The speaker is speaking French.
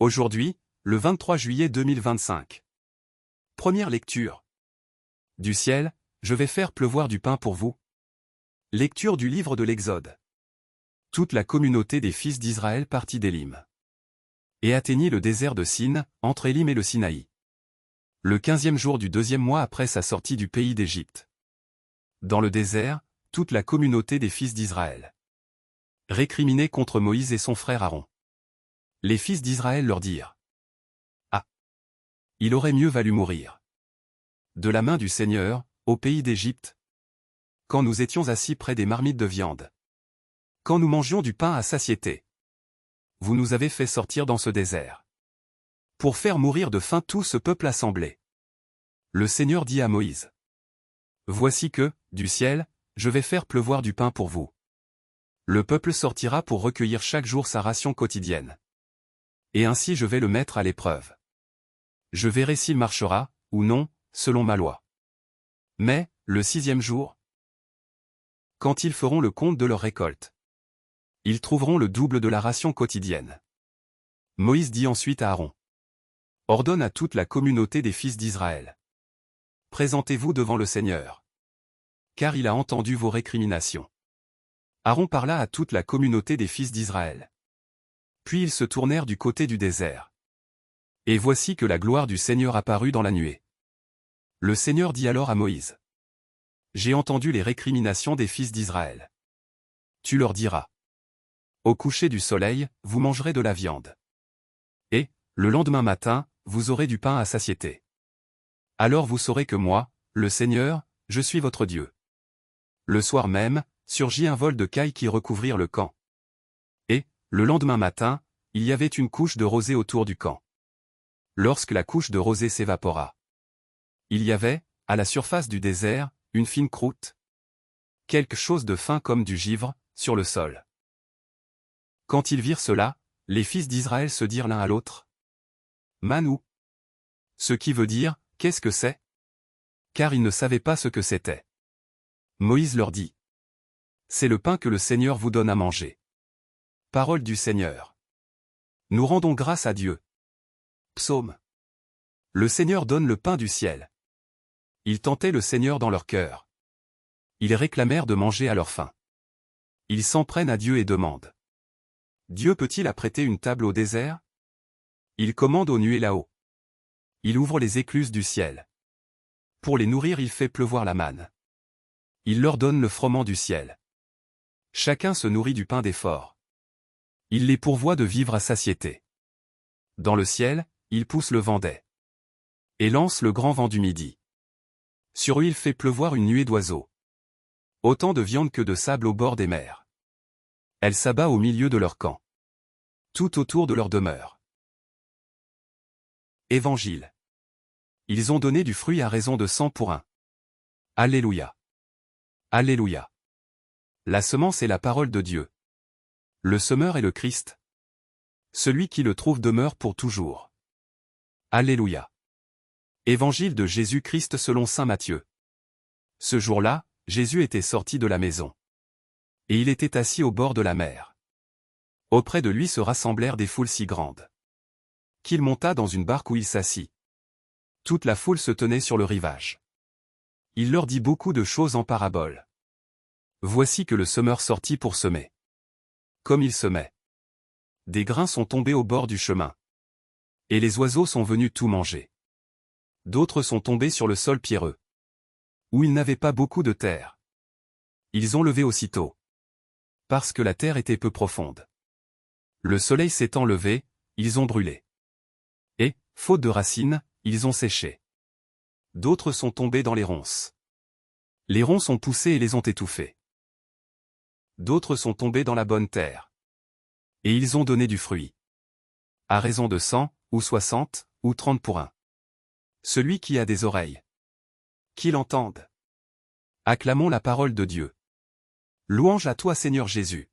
Aujourd'hui, le 23 juillet 2025. Première lecture. Du ciel, je vais faire pleuvoir du pain pour vous. Lecture du livre de l'Exode. Toute la communauté des fils d'Israël partit d'Élim et atteignit le désert de Sin, entre Élim et le Sinaï. Le 15e jour du 2e mois après sa sortie du pays d'Égypte. Dans le désert, toute la communauté des fils d'Israël récriminait contre Moïse et son frère Aaron. Les fils d'Israël leur dirent: Ah! Il aurait mieux valu mourir de la main du Seigneur, au pays d'Égypte, quand nous étions assis près des marmites de viande, quand nous mangions du pain à satiété. Vous nous avez fait sortir dans ce désert pour faire mourir de faim tout ce peuple assemblé. Le Seigneur dit à Moïse: Voici que, du ciel, je vais faire pleuvoir du pain pour vous. Le peuple sortira pour recueillir chaque jour sa ration quotidienne. Et ainsi je vais le mettre à l'épreuve. Je verrai s'il marchera, ou non, selon ma loi. Mais, le 6e jour, quand ils feront le compte de leur récolte, ils trouveront le double de la ration quotidienne. Moïse dit ensuite à Aaron: Ordonne à toute la communauté des fils d'Israël: Présentez-vous devant le Seigneur, car il a entendu vos récriminations. Aaron parla à toute la communauté des fils d'Israël. Puis ils se tournèrent du côté du désert. Et voici que la gloire du Seigneur apparut dans la nuée. Le Seigneur dit alors à Moïse: J'ai entendu les récriminations des fils d'Israël. Tu leur diras: Au coucher du soleil, vous mangerez de la viande. Et, le lendemain matin, vous aurez du pain à satiété. Alors vous saurez que moi, le Seigneur, je suis votre Dieu. Le soir même, surgit un vol de cailles qui recouvrirent le camp. Et, le lendemain matin, il y avait une couche de rosée autour du camp. Lorsque la couche de rosée s'évapora, il y avait, à la surface du désert, une fine croûte, quelque chose de fin comme du givre, sur le sol. Quand ils virent cela, les fils d'Israël se dirent l'un à l'autre: Manou. Ce qui veut dire: Qu'est-ce que c'est? Car ils ne savaient pas ce que c'était. Moïse leur dit: C'est le pain que le Seigneur vous donne à manger. Parole du Seigneur. Nous rendons grâce à Dieu. Psaume. Le Seigneur donne le pain du ciel. Ils tentaient le Seigneur dans leur cœur. Ils réclamèrent de manger à leur faim. Ils s'en prennent à Dieu et demandent: Dieu peut-il apprêter une table au désert? Il commande aux nuées là-haut. Il ouvre les écluses du ciel. Pour les nourrir il fait pleuvoir la manne. Il leur donne le froment du ciel. Chacun se nourrit du pain des forts. Il les pourvoit de vivres à satiété. Dans le ciel, il pousse le vent d'Ai et lance le grand vent du midi. Sur eux il fait pleuvoir une nuée d'oiseaux. Autant de viande que de sable au bord des mers. Elle s'abat au milieu de leur camp, tout autour de leur demeure. Évangile. Ils ont donné du fruit à raison de 100 pour 1. Alléluia. Alléluia. La semence est la parole de Dieu. Le semeur est le Christ. Celui qui le trouve demeure pour toujours. Alléluia. Évangile de Jésus-Christ selon saint Matthieu. Ce jour-là, Jésus était sorti de la maison. Et il était assis au bord de la mer. Auprès de lui se rassemblèrent des foules si grandes qu'il monta dans une barque où il s'assit. Toute la foule se tenait sur le rivage. Il leur dit beaucoup de choses en paraboles. Voici que le semeur sortit pour semer. Comme il semait, des grains sont tombés au bord du chemin. Et les oiseaux sont venus tout manger. D'autres sont tombés sur le sol pierreux, où il n'avait pas beaucoup de terre. Ils ont levé aussitôt, parce que la terre était peu profonde. Le soleil s'étant levé, ils ont brûlé. Et, faute de racines, ils ont séché. D'autres sont tombés dans les ronces. Les ronces ont poussé et les ont étouffés. D'autres sont tombés dans la bonne terre. Et ils ont donné du fruit. À raison de 100, ou 60, ou 30 pour 1. Celui qui a des oreilles, qu'il entende. Acclamons la parole de Dieu. Louange à toi Seigneur Jésus.